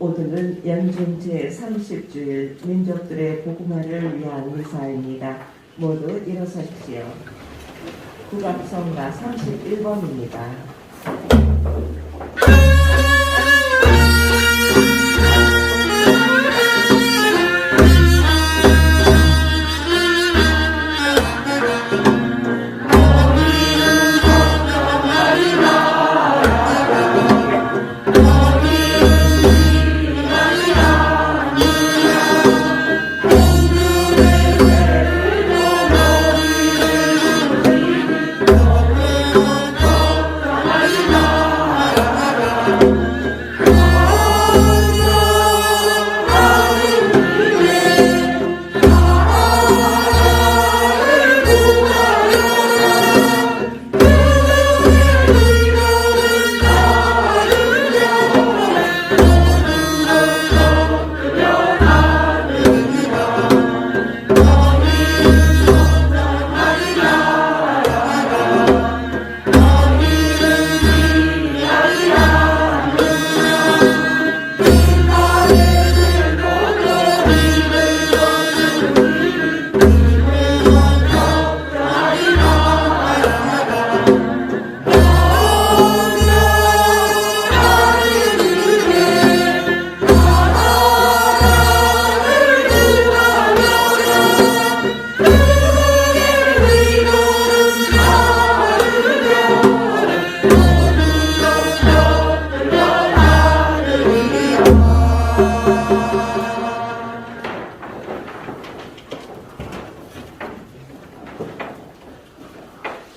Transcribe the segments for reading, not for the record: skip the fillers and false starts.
오늘은 연중 제30주일 민족들의 복음화를 위한 미사입니다. 모두 일어서십시오. 국악성가 31번입니다.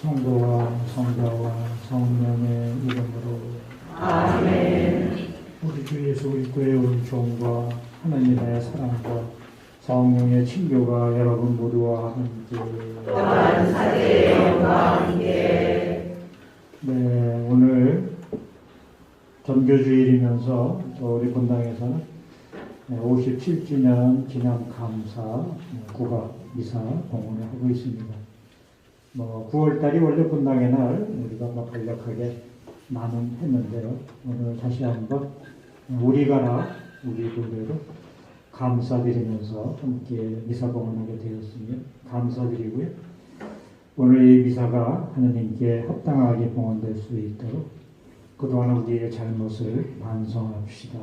성부와 성자와 성령의 이름으로 아멘. 우리 주 예수 그리스도의 은총과 하나님의 사랑과 성령의 친교가 여러분 모두와 함께 또한 사제의 영광과 함께. 네, 오늘 전교주일이면서 우리 본당에서는 57주년 기념 감사 국악 미사 공헌을 하고 있습니다. 9월달이 원래 본당의 날 우리가 간략하게 나눔했는데요. 오늘 다시 한번 우리가라 우리 교회로 감사드리면서 함께 미사 공헌하게 되었으며 감사드리고요. 오늘 이 미사가 하나님께 합당하게 봉헌될 수 있도록 그동안 우리의 잘못을 반성합시다.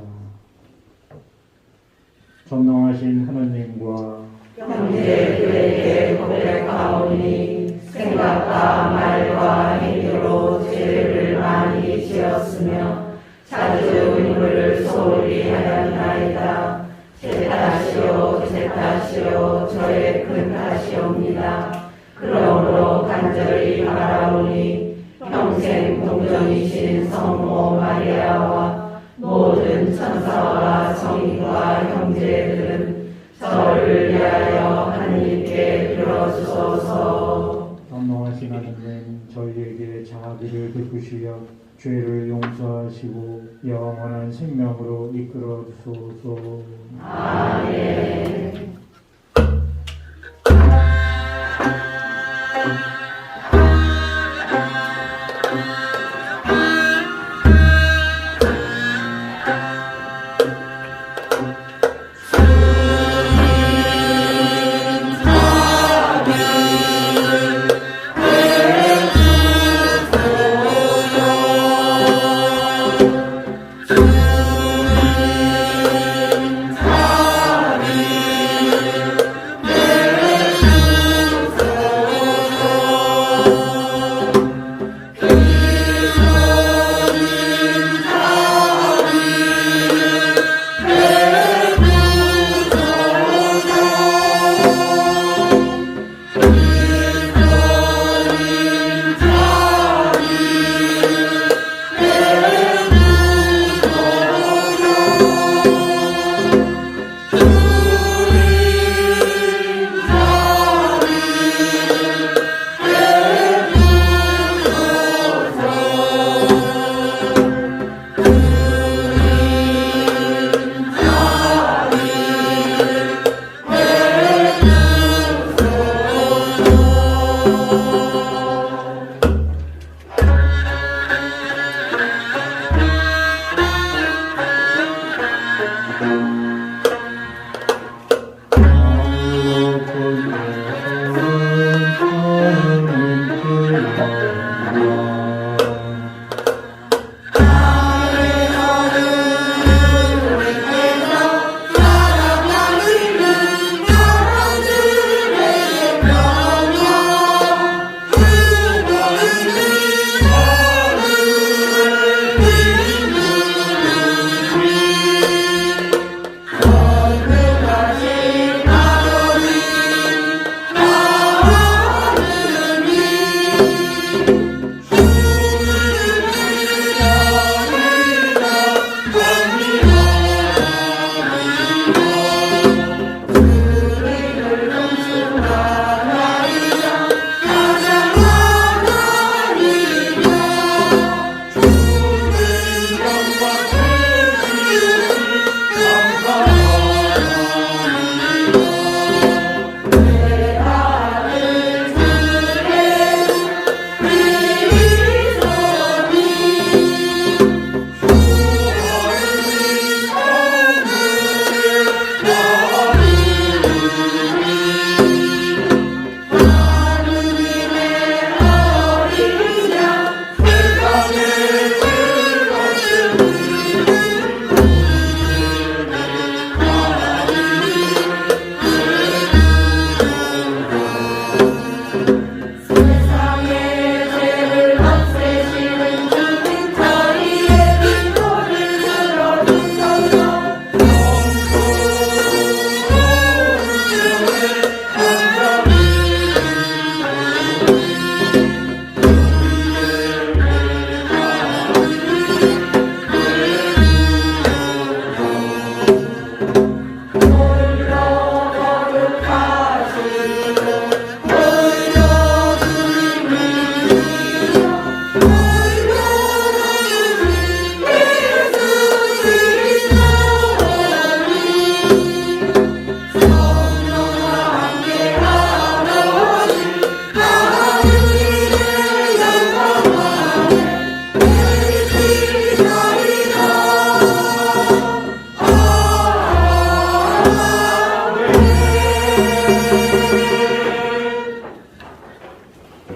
전능하신 하나님과 형제들에게 고백하오니 생각과 말과 행위로 죄를 많이 지었으며 자주 인물을 소홀히 하였나이다. 제 탓이요 제 탓이요 저의 큰 탓이옵니다. 그러므로 간절히 바라오니 평생 동정이신 성모 마리아와 모든 천사와 성인과 형제들은 저를 위하여 하나님께 빌어주소서. 전능하신 하나님, 저희에게 자비를 베푸시어 죄를 용서하시고 영원한 생명으로 이끌어 주소서. 아멘. 아멘.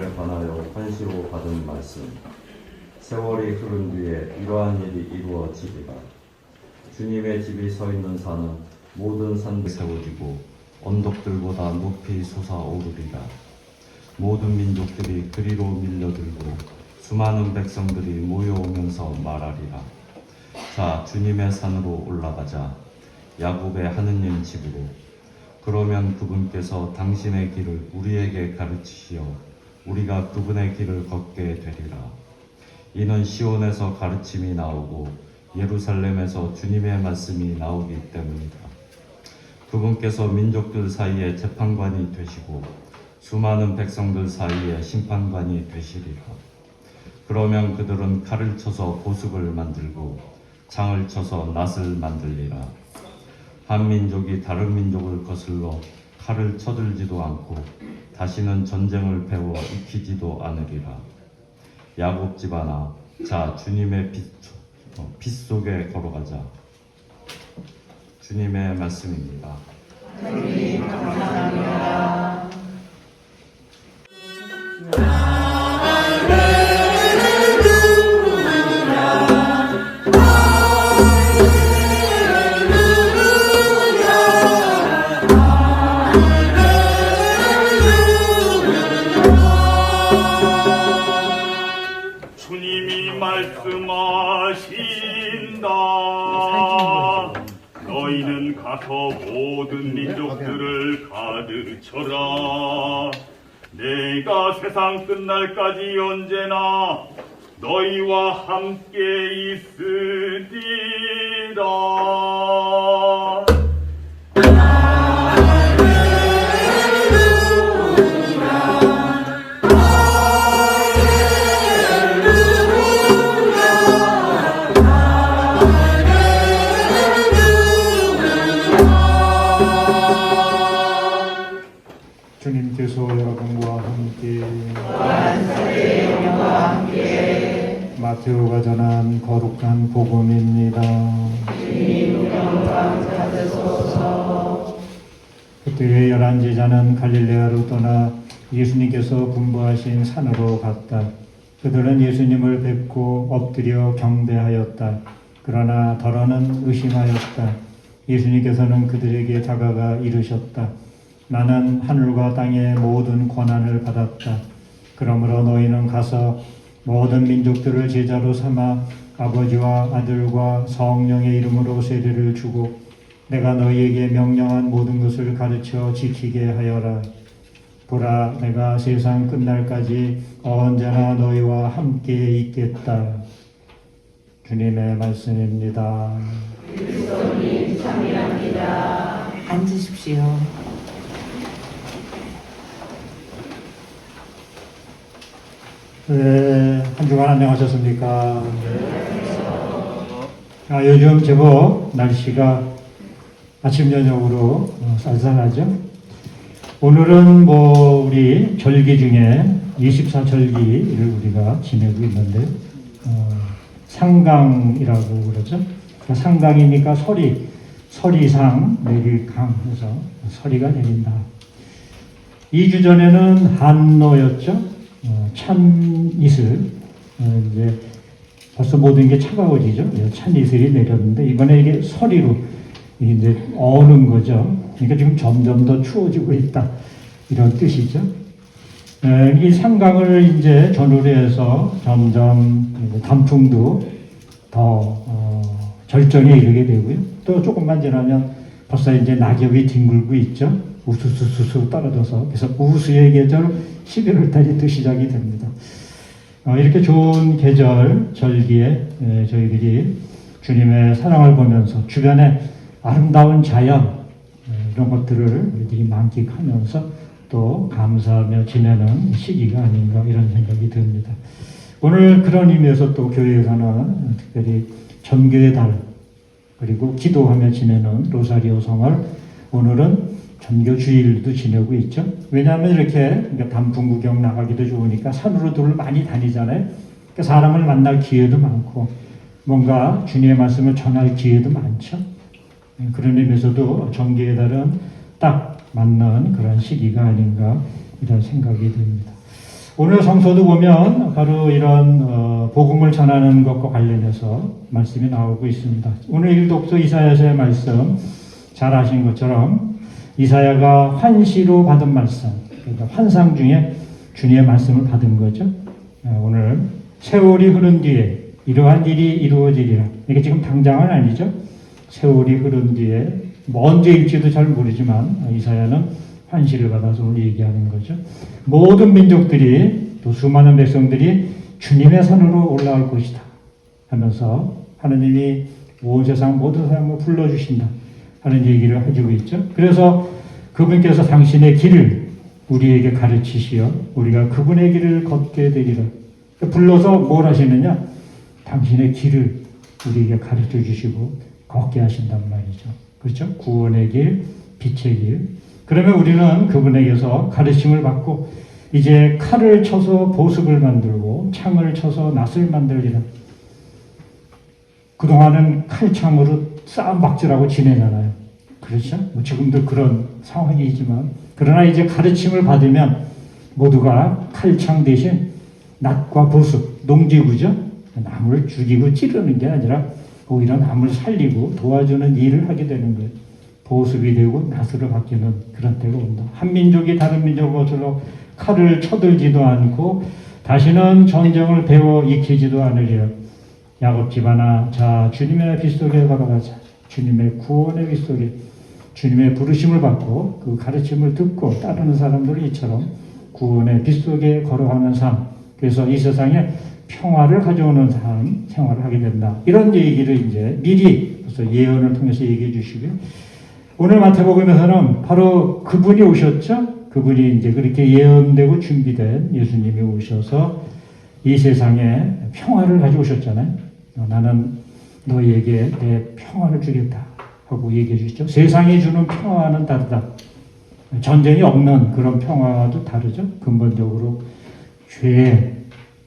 에 관하여 헌시로 받은 말씀. 세월이 흐른 뒤에 이러한 일이 이루어지리라. 주님의 집이 서 있는 산은 모든 산들 세워지고 언덕들보다 높이 솟아오르리라. 모든 민족들이 그리로 밀려들고 수많은 백성들이 모여오면서 말하리라. 자, 주님의 산으로 올라가자. 야곱의 하느님 집으로. 그러면 그분께서 당신의 길을 우리에게 가르치시어 우리가 그분의 길을 걷게 되리라. 이는 시온에서 가르침이 나오고 예루살렘에서 주님의 말씀이 나오기 때문이다. 그분께서 민족들 사이에 재판관이 되시고 수많은 백성들 사이에 심판관이 되시리라. 그러면 그들은 칼을 쳐서 보습을 만들고 창을 쳐서 낫을 만들리라. 한 민족이 다른 민족을 거슬러 칼을 쳐들지도 않고 다시는 전쟁을 배워 익히지도 않으리라. 야곱 집아나, 자, 주님의 빛 속에 걸어가자. 주님의 말씀입니다. 주님 감사합니다. 주님이 말씀하신다. 너희는 가서 모든 민족들을 가르쳐라. 내가 세상 끝날까지 언제나 너희와 함께 있으리라. 주님께서 여러분과 함께 마테오가 전한 거룩한 복음입니다. 그때의 11제자는 갈릴레아로 떠나 예수님께서 분부하신 산으로 갔다. 그들은 예수님을 뵙고 엎드려 경배하였다. 그러나 더러는 의심하였다. 예수님께서는 그들에게 다가가 이르셨다. 나는 하늘과 땅의 모든 권한을 받았다. 그러므로 너희는 가서 모든 민족들을 제자로 삼아 아버지와 아들과 성령의 이름으로 세례를 주고 내가 너희에게 명령한 모든 것을 가르쳐 지키게 하여라. 보라, 내가 세상 끝날까지 언제나 너희와 함께 있겠다. 주님의 말씀입니다. 그리스도님 참여합니다. 앉으십시오. 네, 한 주간 안녕하셨습니까? 요즘 제법 날씨가 아침 저녁으로 쌀쌀하죠? 오늘은 우리 절기 중에 24절기를 우리가 지내고 있는데 상강이라고 그러죠. 상강이니까 서리상 내릴 강에서 서리가 내린다. 2주 전에는 한노였죠. 찬이슬, 이제 벌써 모든 게 차가워지죠. 찬이슬이 내렸는데 이번에 이게 서리로 이제 어는 거죠. 그러니까 지금 점점 더 추워지고 있다. 이런 뜻이죠. 이 상강을 이제 전후로 해서 점점 단풍도 더 절정에 이르게 되고요. 또 조금만 지나면 벌써 이제 낙엽이 뒹굴고 있죠. 우수수수수 떨어져서. 그래서 우수의 계절 11월 달이 또 시작이 됩니다. 이렇게 좋은 계절, 절기에 저희들이 주님의 사랑을 보면서 주변에 아름다운 자연, 이런 것들을 우리들이 만끽하면서 또 감사하며 지내는 시기가 아닌가 이런 생각이 듭니다. 오늘 그런 의미에서 또 교회에서는 특별히 전교의 달, 그리고 기도하며 지내는 로사리오 성을 오늘은 전교 주일도 지내고 있죠. 왜냐하면 이렇게 단풍 구경 나가기도 좋으니까 산으로들 많이 다니잖아요. 그러니까 사람을 만날 기회도 많고 뭔가 주님의 말씀을 전할 기회도 많죠. 그런 의미에서도 전교의 달은 딱 맞는 그런 시기가 아닌가 이런 생각이 듭니다. 오늘 성서도 보면 바로 이런 복음을 전하는 것과 관련해서 말씀이 나오고 있습니다. 오늘 일독서 이사야서의 말씀 잘 아신 것처럼 이사야가 환시로 받은 말씀, 그러니까 환상 중에 주님의 말씀을 받은 거죠. 오늘 세월이 흐른 뒤에 이러한 일이 이루어지리라. 이게 지금 당장은 아니죠. 세월이 흐른 뒤에 언제일지도 잘 모르지만 이사야는 환시를 받아서 오늘 얘기하는 거죠. 모든 민족들이 또 수많은 백성들이 주님의 산으로 올라올 것이다 하면서 하나님이 온 세상 모든 사람을 불러주신다 하는 얘기를 해주고 있죠. 그래서 그분께서 당신의 길을 우리에게 가르치시어 우리가 그분의 길을 걷게 되리라. 불러서 뭘 하시느냐? 당신의 길을 우리에게 가르쳐 주시고 걷게 하신단 말이죠. 그렇죠? 구원의 길, 빛의 길. 그러면 우리는 그분에게서 가르침을 받고 이제 칼을 쳐서 보습을 만들고 창을 쳐서 낫을 만들리라. 그동안은 칼창으로 싸움박질하고 지내잖아요. 그렇죠? 뭐 지금도 그런 상황이지만 그러나 이제 가르침을 받으면 모두가 칼창 대신 낫과 보습, 농지구죠. 나무를 죽이고 찌르는 게 아니라 오히려 나무를 살리고 도와주는 일을 하게 되는 거예요. 보습이 되고 낫으로 바뀌는 그런 때가 온다. 한 민족이 다른 민족 것으로 칼을 쳐들지도 않고 다시는 전쟁을 배워 익히지도 않으리라. 야곱 집안아, 자 주님의 빛 속에 걸어가자. 주님의 구원의 빛 속에 주님의 부르심을 받고 그 가르침을 듣고 따르는 사람들이 이처럼 구원의 빛 속에 걸어가는 삶. 그래서 이 세상에 평화를 가져오는 삶, 생활을 하게 된다. 이런 얘기를 이제 미리 그래서 예언을 통해서 얘기해 주시고요. 오늘 마태복음에서는 바로 그분이 오셨죠. 그분이 이제 그렇게 예언되고 준비된 예수님이 오셔서 이 세상에 평화를 가져오셨잖아요. 나는 너희에게 내 평화를 주겠다 하고 얘기해 주시죠. 세상이 주는 평화는 다르다. 전쟁이 없는 그런 평화도 다르죠. 근본적으로 죄,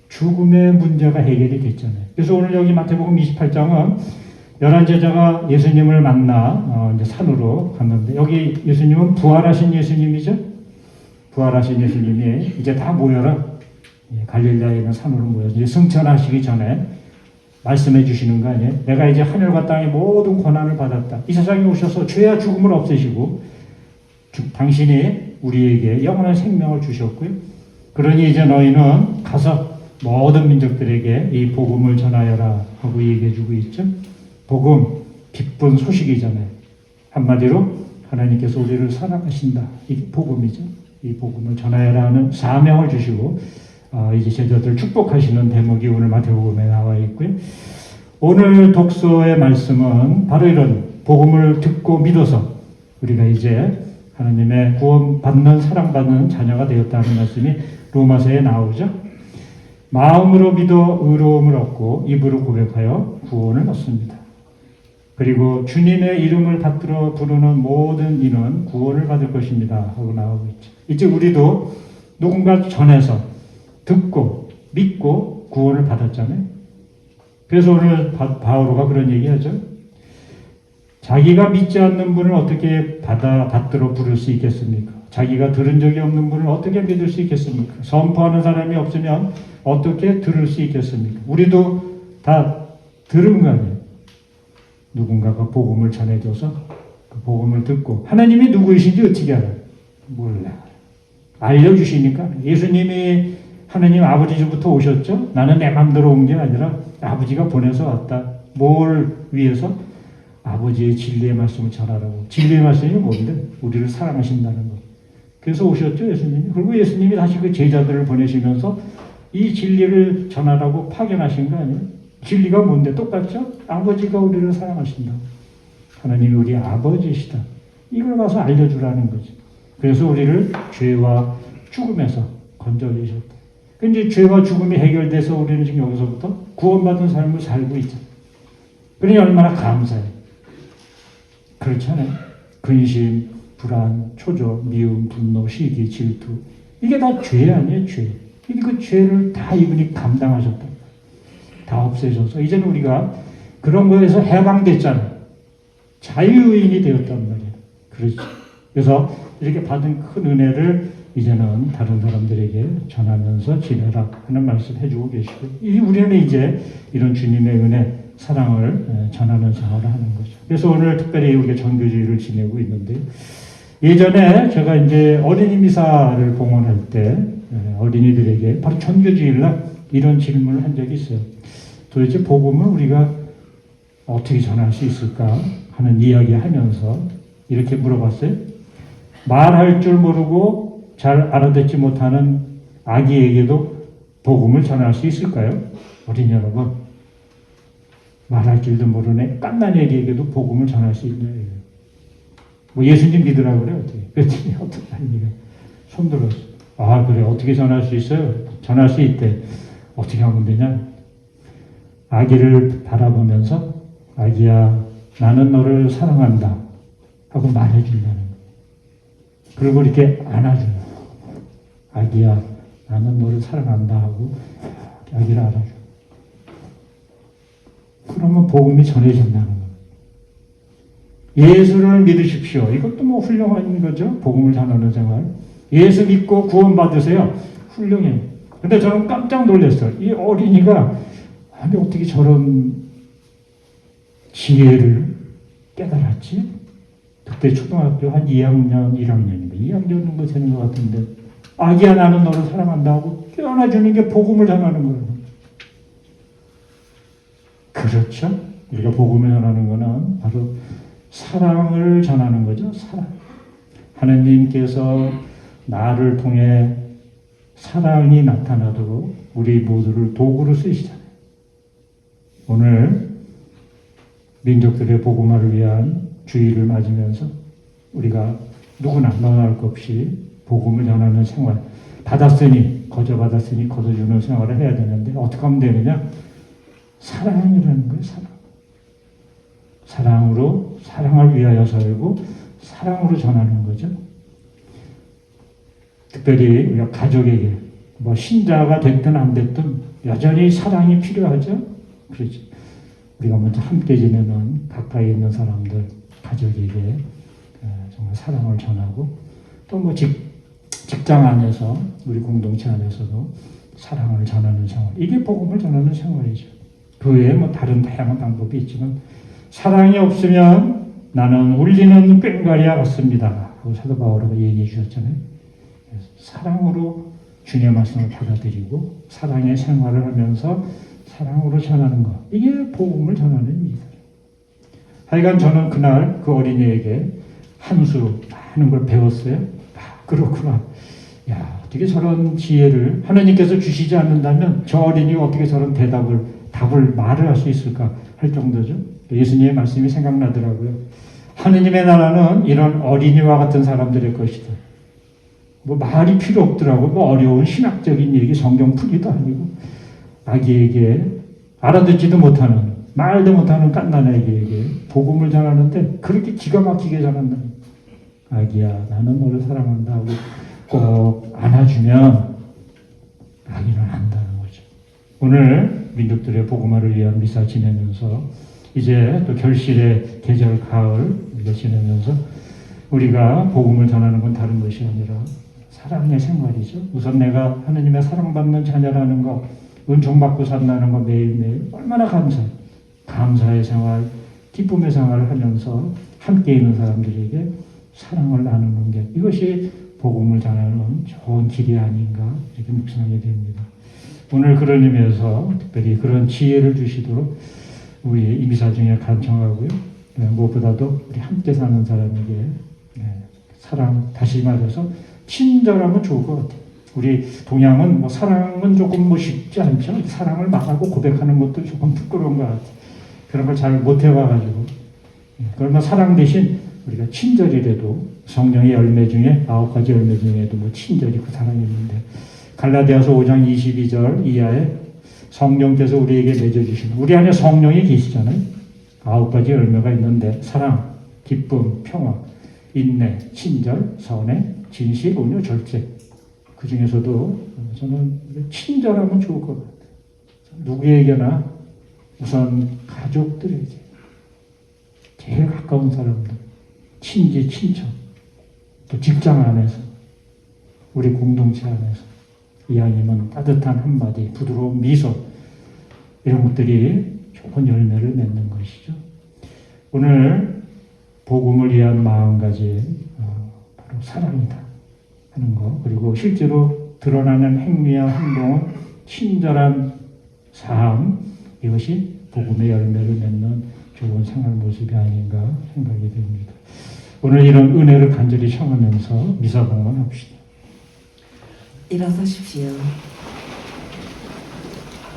죽음의 문제가 해결이 됐잖아요. 그래서 오늘 여기 마태복음 28장은 11제자가 예수님을 만나 이제 산으로 갔는데 여기 예수님은 부활하신 예수님이죠. 부활하신 예수님이 이제 다 모여라. 갈릴리아에 있는 산으로 모여서 이제 승천하시기 전에 말씀해 주시는 거 아니에요? 내가 이제 하늘과 땅의 모든 권한을 받았다. 이 세상에 오셔서 죄와 죽음을 없애시고 당신이 우리에게 영원한 생명을 주셨고요. 그러니 이제 너희는 가서 모든 민족들에게 이 복음을 전하여라 하고 얘기해 주고 있죠. 복음, 기쁜 소식이잖아요. 한마디로 하나님께서 우리를 사랑하신다. 이게 복음이죠. 이 복음을 전하여라 하는 사명을 주시고 이제 제자들 축복하시는 대목이 오늘 마태복음에 나와 있고요. 오늘 독서의 말씀은 바로 이런 복음을 듣고 믿어서 우리가 이제 하나님의 구원받는 사랑받는 자녀가 되었다는 말씀이 로마서에 나오죠. 마음으로 믿어 의로움을 얻고 입으로 고백하여 구원을 얻습니다. 그리고 주님의 이름을 받들어 부르는 모든 이는 구원을 받을 것입니다 하고 나오고 있죠. 이제 우리도 누군가 전해서 듣고 믿고 구원을 받았잖아요. 그래서 오늘 바오로가 그런 얘기하죠. 자기가 믿지 않는 분을 어떻게 받들어 부를 수 있겠습니까? 자기가 들은 적이 없는 분을 어떻게 믿을 수 있겠습니까? 선포하는 사람이 없으면 어떻게 들을 수 있겠습니까? 우리도 다 들은 거 아니에요. 누군가가 복음을 전해줘서 그 복음을 듣고 하나님이 누구이신지 어떻게 알아요? 몰라. 알려주시니까. 예수님이 하나님 아버지부터 오셨죠? 나는 내 맘대로 온 게 아니라 아버지가 보내서 왔다. 뭘 위해서? 아버지의 진리의 말씀을 전하라고. 진리의 말씀이 뭔데? 우리를 사랑하신다는 거. 그래서 오셨죠, 예수님이. 그리고 예수님이 다시 그 제자들을 보내시면서 이 진리를 전하라고 파견하신 거 아니에요? 진리가 뭔데? 똑같죠? 아버지가 우리를 사랑하신다. 하나님이 우리 아버지시다. 이걸 가서 알려주라는 거지. 그래서 우리를 죄와 죽음에서 건져내셨다. 근데 죄와 죽음이 해결돼서 우리는 지금 여기서부터 구원받은 삶을 살고 있잖아요. 그러니 얼마나 감사해. 그렇잖아요. 근심, 불안, 초조, 미움, 분노, 시기, 질투. 이게 다 죄 아니에요, 죄. 그 죄를 다 이분이 감당하셨다. 다 없애셔서 이제는 우리가 그런 거에서 해방됐잖아요. 자유인이 되었단 말이에요. 그렇죠. 그래서 이렇게 받은 큰 은혜를 이제는 다른 사람들에게 전하면서 지내라 하는 말씀 해주고 계시고, 우리는 이제 이런 주님의 은혜, 사랑을 전하는 생활을 하는 거죠. 그래서 오늘 특별히 우리가 정교주의를 지내고 있는데요. 예전에 제가 이제 어린이 미사를 봉헌할 때 어린이들에게 바로 정교주일날 이런 질문을 한 적이 있어요. 도대체 복음을 우리가 어떻게 전할 수 있을까 하는 이야기하면서 이렇게 물어봤어요. 말할 줄 모르고 잘 알아듣지 못하는 아기에게도 복음을 전할 수 있을까요? 어린이 여러분, 말할 줄도 모르는 깐난애기에게도 복음을 전할 수 있나요? 뭐 예수님 믿으라고 그래, 어떻게? 그랬더니 어떤 아이가 손 들었어. 아, 그래, 어떻게 전할 수 있어요? 전할 수 있대. 어떻게 하면 되냐? 아기를 바라보면서, 아기야, 나는 너를 사랑한다 하고 말해준다는 거예요. 그리고 이렇게 안아줘요. 아기야, 나는 너를 사랑한다 하고 아기를 안아줘. 그러면 복음이 전해진다는 거예요. 예수를 믿으십시오. 이것도 뭐 훌륭한 거죠. 복음을 전하는 생활. 예수 믿고 구원받으세요. 훌륭해요. 근데 저는 깜짝 놀랐어요. 이 어린이가 아니 어떻게 저런 지혜를 깨달았지? 그때 초등학교 한 2학년, 1학년인데 2학년 정도 되는 것 같은데 아기야 나는 너를 사랑한다고 깨어나주는 게 복음을 전하는 거예요. 그렇죠? 우리가 복음을 전하는 거는 바로 사랑을 전하는 거죠. 사랑. 하나님께서 나를 통해 사랑이 나타나도록 우리 모두를 도구로 쓰시잖아요. 오늘 민족들의 복음화를 위한 주의를 맞으면서 우리가 누구나 너나 할 것 없이 복음을 전하는 생활, 받았으니 거저받았으니 거저주는 생활을 해야 되는데 어떻게 하면 되느냐? 사랑이라는 거예요. 사랑. 사랑으로 사랑을 위하여 살고 사랑으로 전하는 거죠. 특별히 우리가 가족에게 뭐 신자가 됐든 안 됐든 여전히 사랑이 필요하죠. 그렇죠. 우리가 먼저 함께 지내는 가까이 있는 사람들, 가족에게 정말 사랑을 전하고 또 뭐 직장 안에서 우리 공동체 안에서도 사랑을 전하는 생활. 이게 복음을 전하는 생활이죠. 그 외에 뭐 다른 다양한 방법이 있지만 사랑이 없으면 나는 울리는 꽹과리와 같습니다. 하고 사도 바울이 얘기해 주셨잖아요. 사랑으로 주님의 말씀을 받아들이고 사랑의 생활을 하면서 사랑으로 전하는 것. 이게 복음을 전하는 일이다. 하여간 저는 그날 그 어린이에게 한 수 많은 걸 배웠어요. 아, 그렇구나. 야, 어떻게 저런 지혜를 하나님께서 주시지 않는다면 저 어린이가 어떻게 저런 답을 말을 할 수 있을까 할 정도죠. 예수님의 말씀이 생각나더라고요. 하느님의 나라는 이런 어린이와 같은 사람들의 것이다. 뭐 말이 필요 없더라고. 뭐 어려운 신학적인 얘기, 성경 풀이도 아니고 아기에게 알아듣지도 못하는 말도 못하는 깐난아기에게 복음을 전하는데 그렇게 기가 막히게 전한다. 아기야, 나는 너를 사랑한다 하고 꼭 안아주면 아기는 안다는 거죠. 오늘 민족들의 복음화를 위한 미사 지내면서 이제 또 결실의 계절 가을 우리가 지내면서 우리가 복음을 전하는 건 다른 것이 아니라 사랑의 생활이죠. 우선 내가 하나님의 사랑받는 자녀라는 것, 은총받고 산다는 것 매일매일 얼마나 감사의 생활, 기쁨의 생활을 하면서 함께 있는 사람들에게 사랑을 나누는 게 이것이 복음을 전하는 좋은 길이 아닌가 이렇게 묵상하게 됩니다. 오늘 그런 의미에서 특별히 그런 지혜를 주시도록 우리 이미사 중에 간청하고요. 무엇보다도 우리 함께 사는 사람에게 사랑, 다시 말해서 친절하면 좋을 것 같아요. 우리 동양은 뭐 사랑은 조금 뭐 쉽지 않죠. 사랑을 말하고 고백하는 것도 조금 부끄러운 것 같아요. 그런 걸 잘 못 해봐가지고. 그러면 사랑 대신 우리가 친절이라도 성령의 열매 중에 9가지 열매 중에도 뭐 친절이 그 사랑이 있는데 갈라디아서 5장 22절 이하에 성령께서 우리에게 맺어주시는 우리 안에 성령이 계시잖아요. 9가지 열매가 있는데 사랑, 기쁨, 평화, 인내, 친절, 선해, 진실, 온유, 절제. 그 중에서도 저는 친절하면 좋을 것 같아요. 누구에게나 우선 가족들에게 제일 가까운 사람들, 친지, 친척, 또 직장 안에서 우리 공동체 안에서 이왕이면 따뜻한 한마디, 부드러운 미소 이런 것들이 좋은 열매를 맺는 것이죠. 오늘 복음을 위한 마음가짐 바로 사랑이다 하는 것, 그리고 실제로 드러나는 행위와 행동은 친절한 삶, 이것이 복음의 열매를 맺는 좋은 생활 모습이 아닌가 생각이 됩니다. 오늘 이런 은혜를 간절히 청하면서 미사 봉헌합시다. 일어서십시오.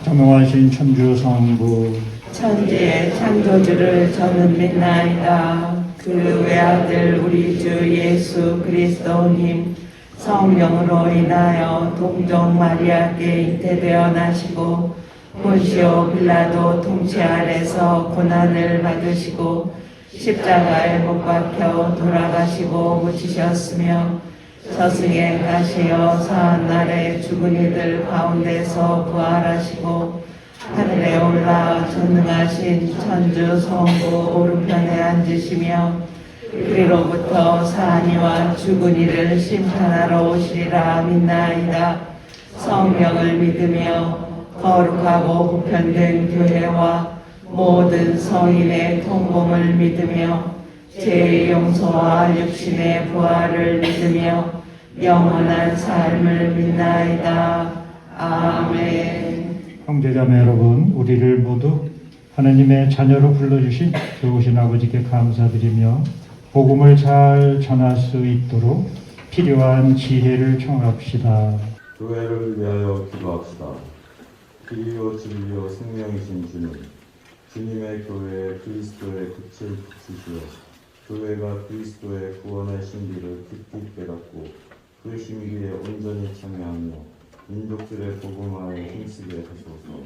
자명하신 천주 성부 천지의 창조주를 저는 믿나이다. 그 외아들 우리 주 예수 그리스도님 성령으로 인하여 동정 마리아께 잉태되어 나시고 본시오 빌라도 통치 아래서 고난을 받으시고 십자가에 못 박혀 돌아가시고 묻히셨으며 저승에 가시어 사한날에 죽은 이들 가운데서 부활하시고 하늘에 올라 전능하신 천주 성부 오른편에 앉으시며 그리로부터 사한이와 죽은 이를 심판하러 오시리라 믿나이다. 성령을 믿으며 거룩하고 보편된 교회와 모든 성인의 통공을 믿으며 죄의 용서와 육신의 부활을 믿으며 영원한 삶을 믿나이다. 아멘. 형제자매 여러분, 우리를 모두 하나님의 자녀로 불러주신 좋으신 아버지께 감사드리며 복음을 잘 전할 수 있도록 필요한 지혜를 청합시다. 교회를 위하여 기도합시다. 길이요 진리요 생명이신 주님, 주님의 교회에 그리스도의 빛을 비추시어 교회가 그리스도의 구원의 신비를 깊이 깨닫고 그 신비에 온전히 참여하며 민족들의 복음화에 힘쓰게 하소서.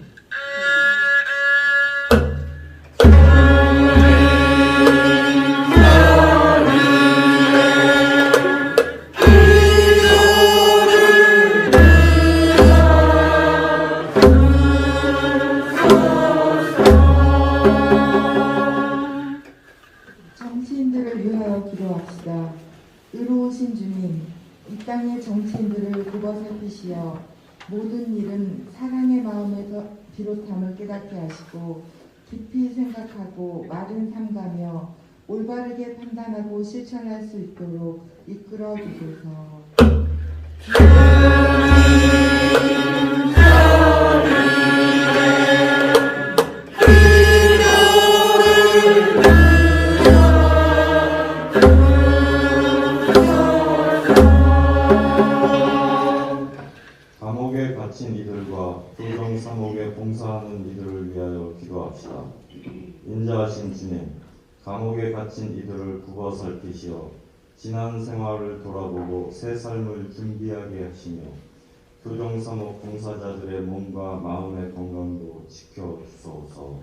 정치인들을 위하여 기도합시다. 의로우신 주님, 이 땅의 정치인들을 굽어 살피시어 모든 일은 사랑의 마음에서 비롯함을 깨닫게 하시고 깊이 생각하고 마른 삼가며 올바르게 판단하고 실천할 수 있도록 이끌어 주소서. 감옥에 갇힌 이들과 교정 사목에 봉사하는 이들을 위하여 기도합시다. 인자하신 주님, 감옥에 갇힌 이들을 굽어 살피시어 지난 생활을 돌아보고 새 삶을 준비하게 하시며 교정 사목 봉사자들의 몸과 마음의 건강도 지켜 주소서.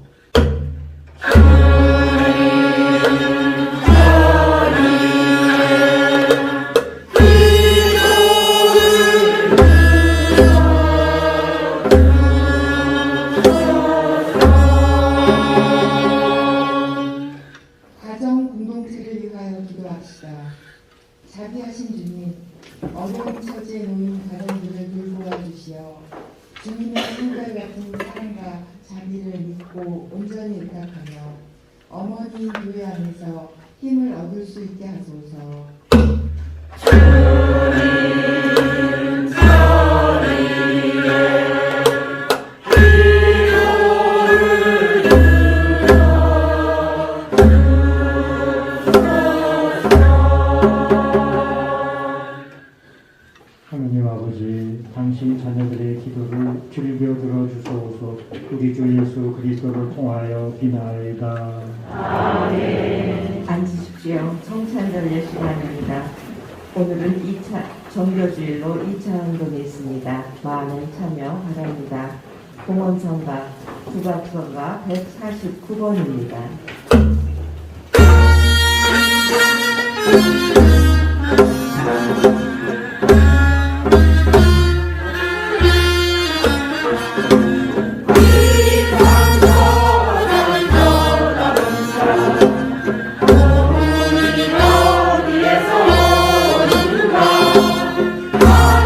가정 공동체를 위하여 기도합시다. 자비하신 주님, 어려운 처지에 놓인 가정들을 돌보아 주시어 주님의 한결같은 사랑과 자비를 믿고 온전히 의탁하며 어머니 교회 안에서 힘을 얻을 수 있게 하소서. 하느님 아버지, 당신 자녀들의 기도를 즐겨 들어주소서. 우리 주 예수 그리스도를 통하여 비나이다. 아멘. 앉으십시오. 성찬 드릴 시간입니다. 오늘은 2차 정교주일로 2차 운동이 있습니다. 많은 참여 바랍니다. 공원성가 국악성가 149번입니다. 아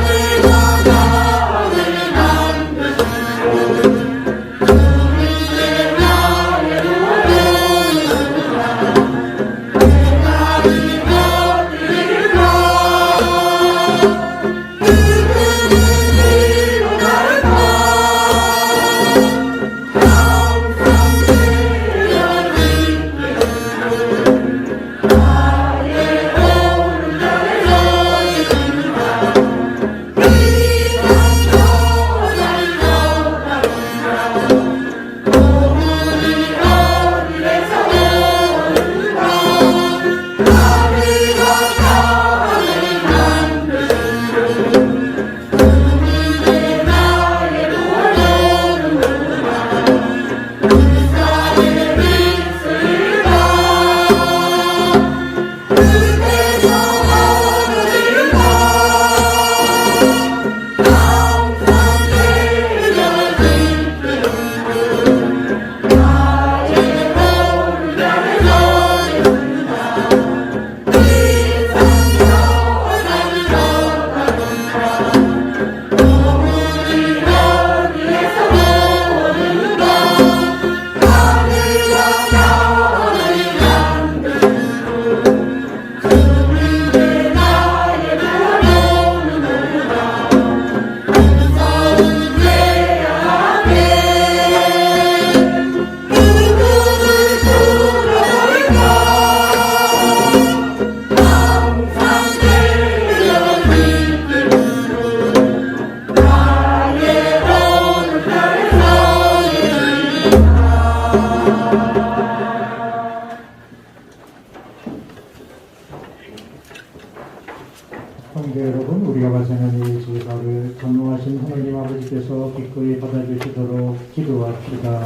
기꺼이 받아주시도록 기도합시다.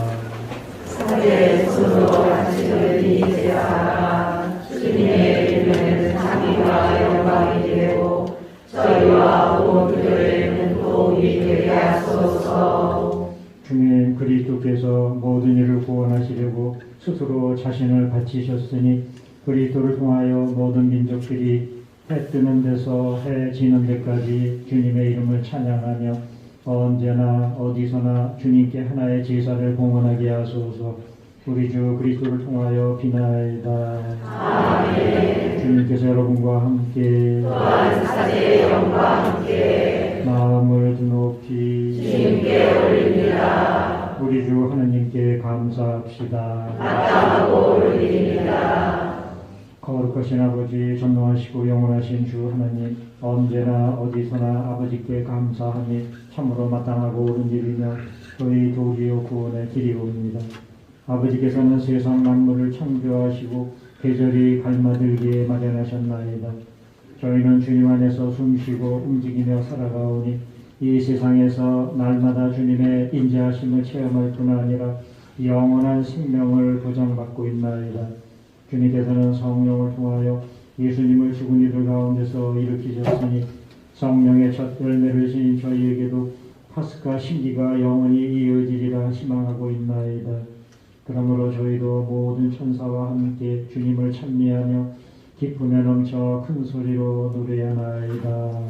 사례 수고하시는 이제야 주님의 이름은 자기가 영광이 되고 저희와 온 교회는 도움이 되게 하소서. 주님 그리스도께서 모든 일을 구원하시려고 스스로 자신을 바치셨으니 그리스도를 통하여 모든 민족들이 해 뜨는 데서 해 지는 데까지 주님의 이름을 찬양하며 언제나 어디서나 주님께 하나의 제사를 봉헌하게 하소서. 우리 주 그리스도를 통하여 비나이다. 아멘. 주님께서 여러분과 함께 또한 사제의 영과 함께 마음을 드높이 주님께 올립니다. 우리 주 하나님께 감사합시다. 마땅하고 올립니다. 거룩하신 아버지, 전능하시고 영원하신 주 하나님, 언제나 어디서나 아버지께 감사함이 참으로 마땅하고 옳은 일이며 저희 도리요 구원의 길이옵니다. 아버지께서는 세상 만물을 창조하시고 계절이 갈마들기에 마련하셨나이다. 저희는 주님 안에서 숨쉬고 움직이며 살아가오니 이 세상에서 날마다 주님의 인자하심을 체험할 뿐 아니라 영원한 생명을 보장받고 있나이다. 주님께서는 성령을 통하여 예수님을 죽은 이들 가운데서 일으키셨으니 성령의 첫 열매를 지닌 저희에게도 파스카 신기가 영원히 이어지리라 희망하고 있나이다. 그러므로 저희도 모든 천사와 함께 주님을 찬미하며 기쁨에 넘쳐 큰 소리로 노래하나이다.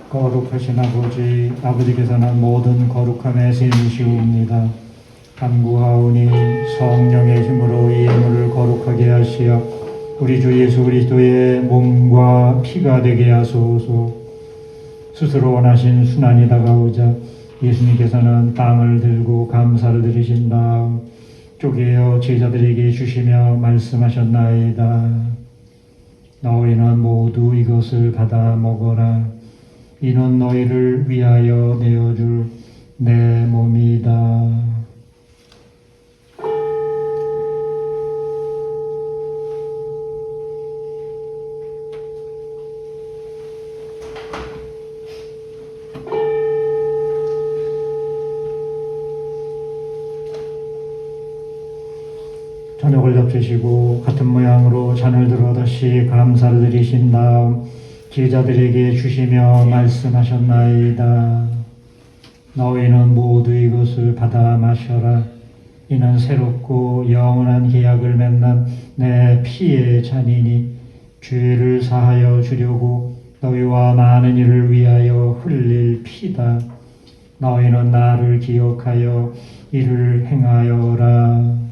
거룩하신 아버지, 아버지께서는 모든 거룩함의 셈이시옵니다. 간구하오니 성령의 힘으로 이 예물을 거룩하게 하시어 우리 주 예수 그리스도의 몸과 피가 되게 하소서. 스스로 원하신 순환이 다가오자 예수님께서는 빵을 들고 감사를 드리신 다음 쪼개어 제자들에게 주시며 말씀하셨나이다. 너희는 모두 이것을 받아 먹어라. 이는 너희를 위하여 내어줄 내 몸이다. 저녁을 덮으시고 같은 모양으로 잔을 들어 다시 감사를 드리신 다음 제자들에게 주시며 말씀하셨나이다. 너희는 모두 이것을 받아 마셔라. 이는 새롭고 영원한 계약을 맺는 내 피의 잔이니 죄를 사하여 주려고 너희와 많은 이를 위하여 흘릴 피다. 너희는 나를 기억하여 이를 행하여라.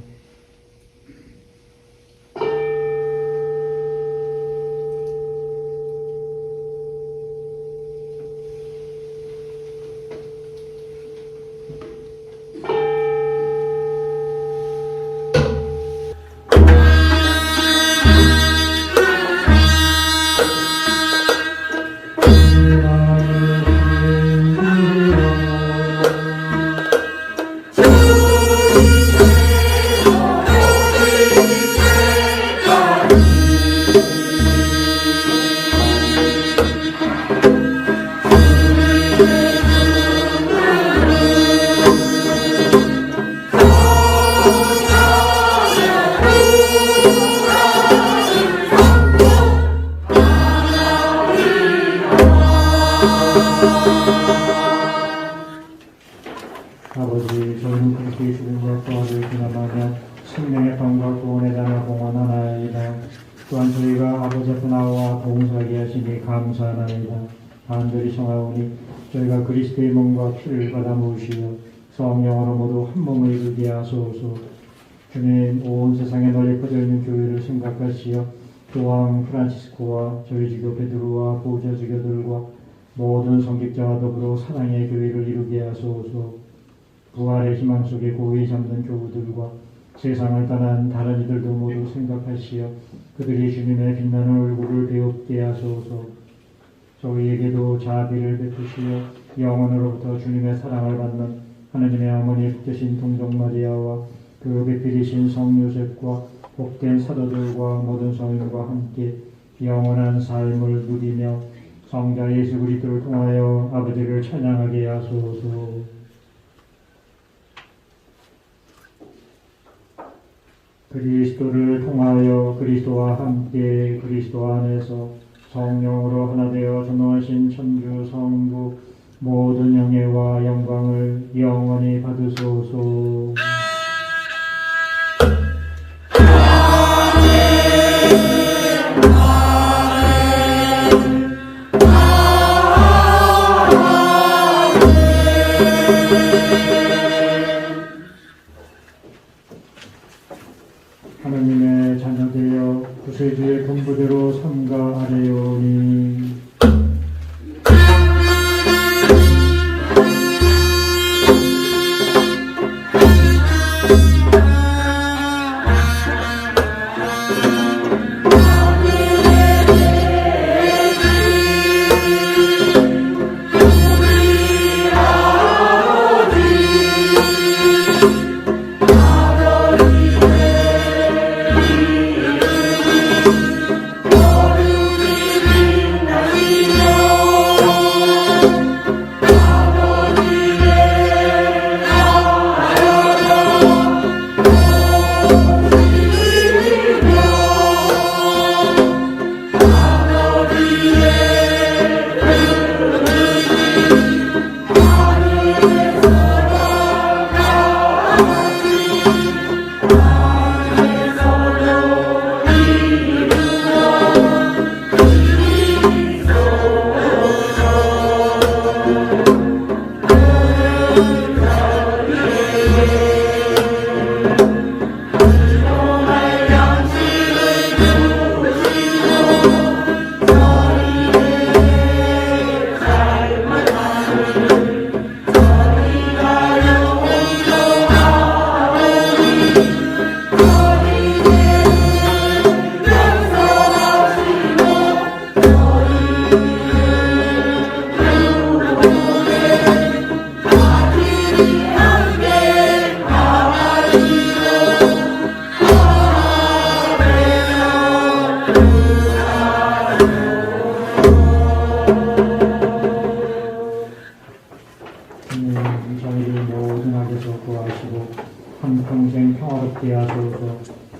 아버지, 저희는 그리스도의 죽음과 부활을 기념하며 생명의 빵과 구원의 잔을 공헌하나이다. 또한 저희가 아버지 앞에 나와 봉사하게 하시니 감사하나이다. 간절히 청하오니 저희가 그리스도의 몸과 피를 받아 모으시어 성령으로 모두 한 몸을 이루게 하소서. 주님, 온 세상에 널리 퍼져 있는 교회를 생각하시어 교황 프란치스코와 저희 지교 베드로와 보좌 지교들과 모든 성직자와 더불어 사랑의 교회를 이루게 하소서. 부활의 희망 속에 고이 잠든 교우들과 세상을 떠난 다른 이들도 모두 생각하시어 그들이 주님의 빛나는 얼굴을 배웁게 하소서. 저희에게도 자비를 베푸시어 영원으로부터 주님의 사랑을 받는 하나님의 어머니 복되신 동정 마리아와 그 배필이신 성 요셉과 복된 사도들과 모든 성인과 함께 영원한 삶을 누리며 성자 예수 그리스도를 통하여 아버지를 찬양하게 하소서. 그리스도를 통하여 그리스도와 함께 그리스도 안에서 성령으로 하나 되어 전능하신 천주 성부 모든 영예와 영광을 영원히 받으소서. 하나님의 자녀되어 구세주의 분부대로 삼가하려니 저희를 모든 악에서 구하시고 한평생 평화롭게 하소서.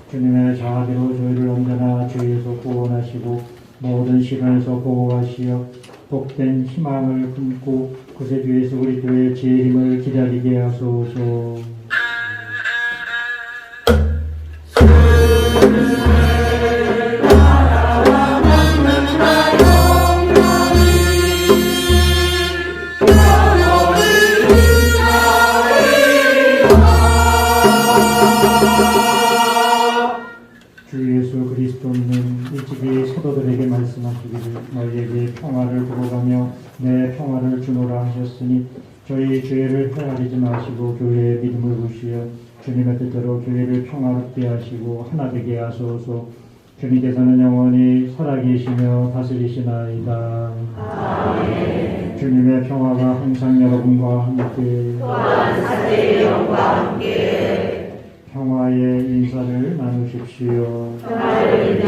주님의 자비로 저희를 언제나 죄에서 구원하시고 모든 시련에서 보호하시어 복된 희망을 품고 구세주 예수 그리스도의 재림을 기다리게 하소서. 주 예수 그리스도는 일찍이 사도들에게 말씀하시기를 너희에게 평화를 주고가며 내 평화를 주노라 하셨으니 저희 죄를 헤아리지 마시고 교회의 믿음을 부시어 주님의 뜻대로 교회를 평화롭게 하시고 하나 되게 하소서. 주님께서는 영원히 살아계시며 다스리시나이다. 아멘. 주님의 평화가 항상 여러분과 함께 또한 사제의 영과 함께 평화의 인사를 나누십시오. 평화를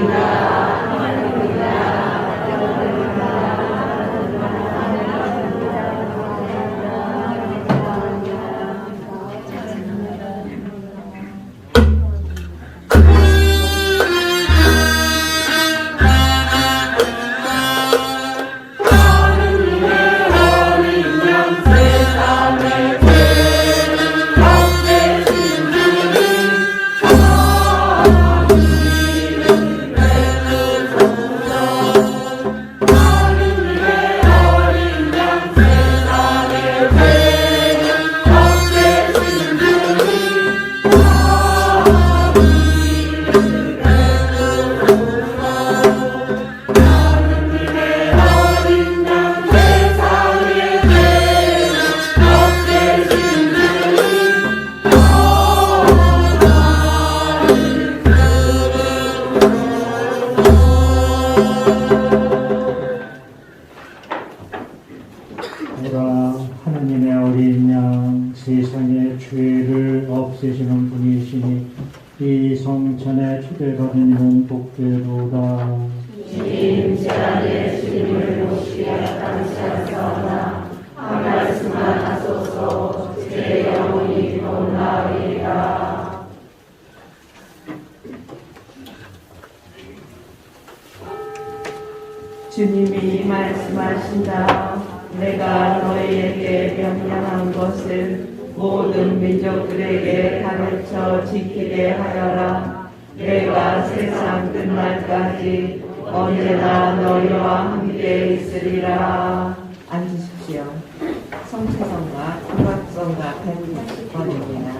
보라, 하느님의 어린 양, 세상의 죄를 없애시는 분이시니 이 성천에 초대받은 이는 복되도다. 주님, 제 안에 주님을 모시게 감사하사오나 한 말씀만 하소서. 제 영혼이 놀라리라. 주님이 말씀하신다. 내가 너희에게 명령한 것을 모든 민족들에게 가르쳐 지키게 하여라. 내가 세상 끝날까지 언제나 너희와 함께 있으리라. 앉으십시오. 성채성가 국악성가 180번입니다.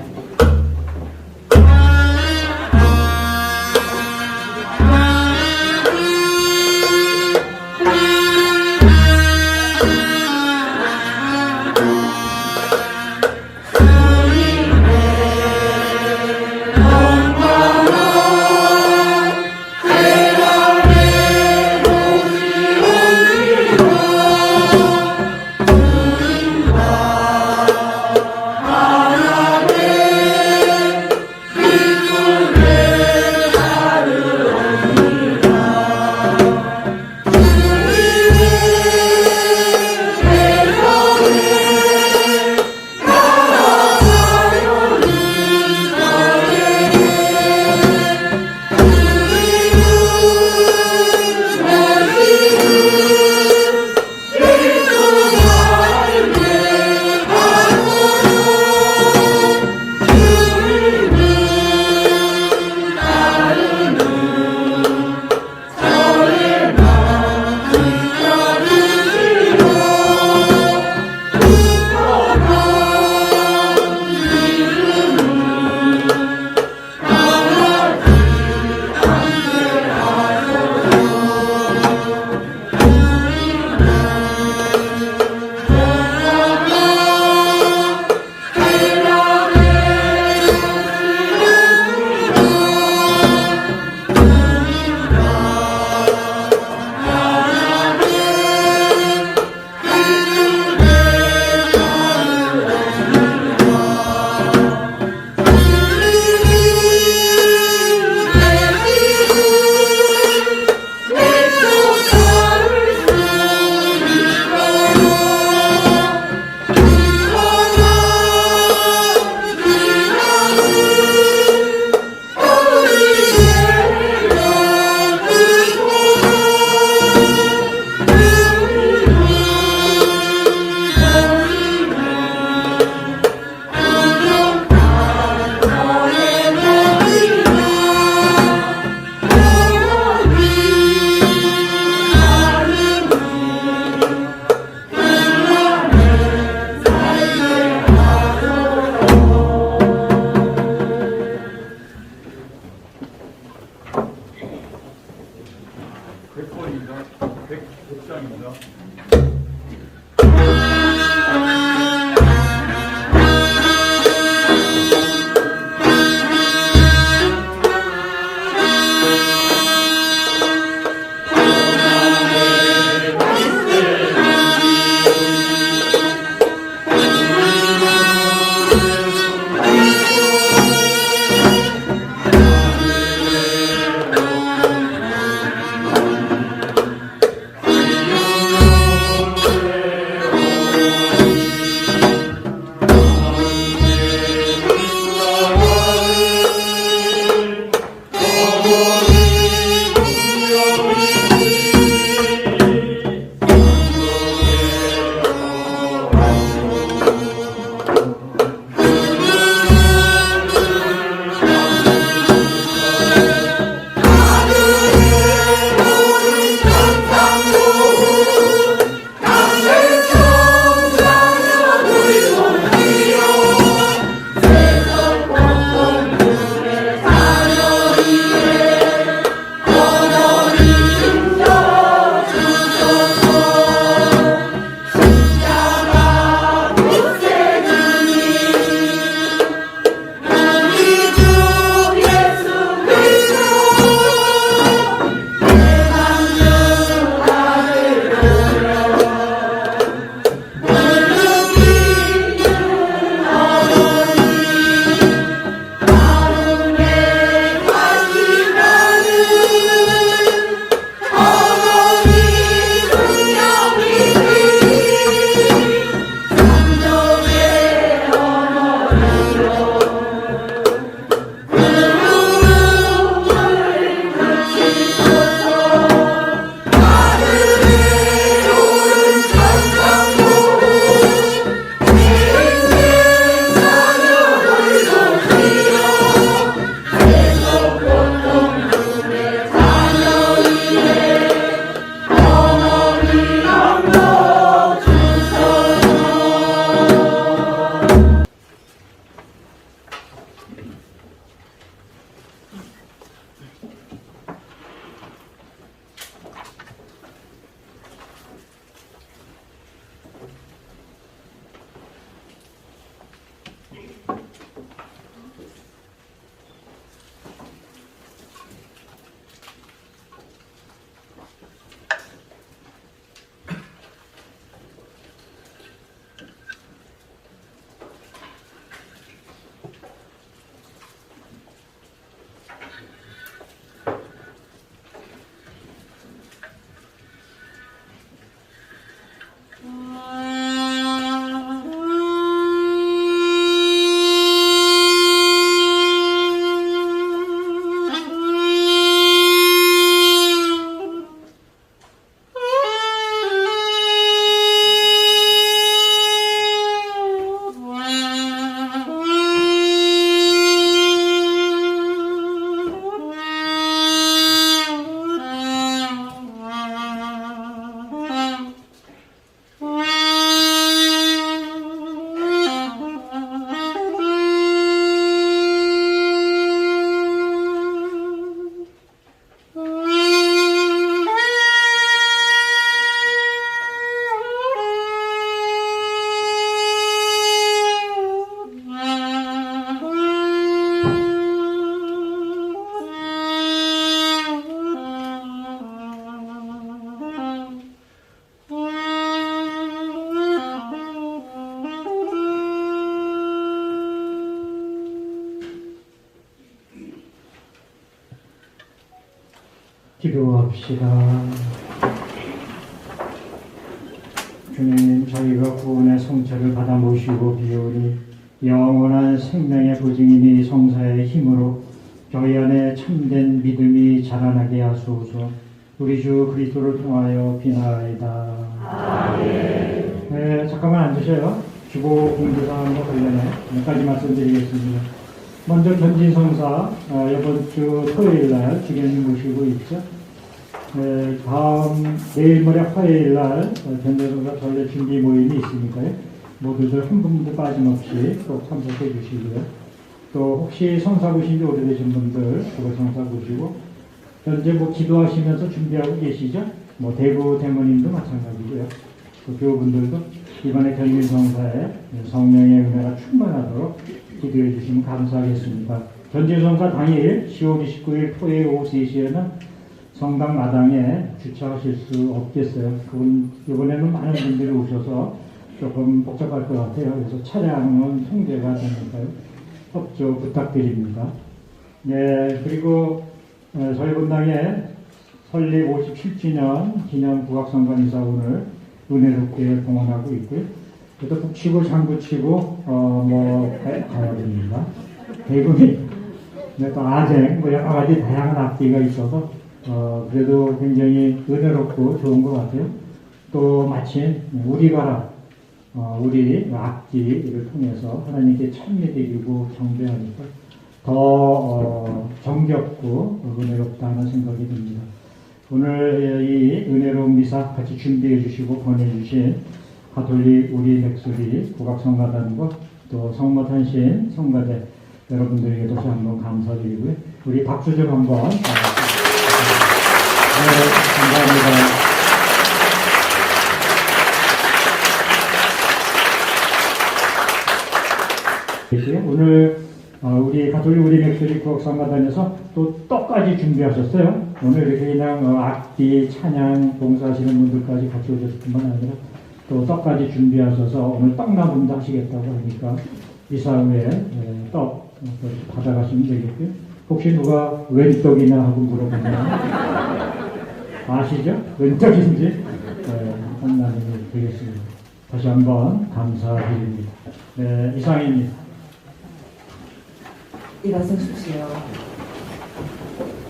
기도합시다. 주님, 저희가 구원의 성체를 받아 모시고 비오리 영원한 생명의 보증인 이 성사의 힘으로 저희 안에 참된 믿음이 자라나게 하소서. 우리 주 그리스도를 통하여 비나이다. 아멘. 네, 잠깐만 앉으세요. 주보 공부사항과 관련해 몇 가지 말씀드리겠습니다. 먼저 견진성사 이번 주 토요일 날 주교님 모시고 있죠. 내일 모레 화요일 날 견진성사 전례 준비 모임이 있으니까요. 모두들 한 분도 빠짐없이 꼭 참석해 주시고요. 또 혹시 성사 보신 지 오래되신 분들 그거 성사 보시고 현재 기도하시면서 준비하고 계시죠? 대구 대모님도 마찬가지고요. 그 교우분들도 이번에 견진성사에 성령의 은혜가 충만하도록 기도해 주시면 감사하겠습니다. 견진성사 당일 10월 29일 토요일 오후 3시에는 성당 마당에 주차하실 수 없겠어요. 그분 이번에는 많은 분들이 오셔서 조금 복잡할 것 같아요. 그래서 차량은 통제가 되니까요. 협조 부탁드립니다. 네, 그리고 저희 본당에 설립 57주년 기념 국악성관이사 오늘 은혜롭게 봉헌하고 있고요. 그래도 북치고 장구치고 가야 됩니다. 대금이 또 아쟁 여러 가지 다양한 악기가 있어서 그래도 굉장히 은혜롭고 좋은 것 같아요. 또 마침 우리가 우리 악기를 통해서 하나님께 찬미드리고 경배하니까 더 정겹고 은혜롭다는 생각이 듭니다. 오늘 이 은혜로운 미사 같이 준비해 주시고 보내주신 가톨릭 우리 맥소리 국악성가단과 또 성모탄신 성가대 여러분들에게 다시 한번 감사드리고요. 우리 박수 좀 한번. 네, 감사합니다. 오늘 우리 가톨릭 우리 맥소리 국악성가단에서 또 떡까지 준비하셨어요. 오늘 이렇게 그냥 악기, 찬양, 봉사하시는 분들까지 같이 오셨을 뿐만 아니라 또 떡까지 준비하셔서 오늘 떡나분도 하시겠다고 하니까 이사 후에 떡 받아가시면 되겠고요. 혹시 누가 웬 떡이냐 하고 물어보면 아시죠? 웬 떡인지 한나님이 되겠습니다. 다시 한번 감사드립니다. 네, 이상입니다. 일어서십시오.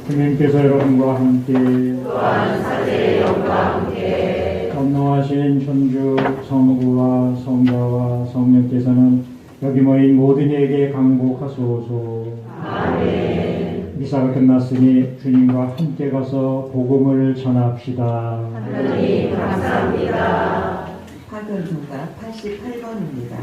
주님께서 여러분과 함께 또한 사제의 영과 함께 전능하신 천주 성부와 성자와 성령께서는 여기 모인 모든 이에게 강복하소서. 아멘. 미사가 끝났으니 주님과 함께 가서 복음을 전합시다. 하나님 감사합니다. 파견송가 88번입니다.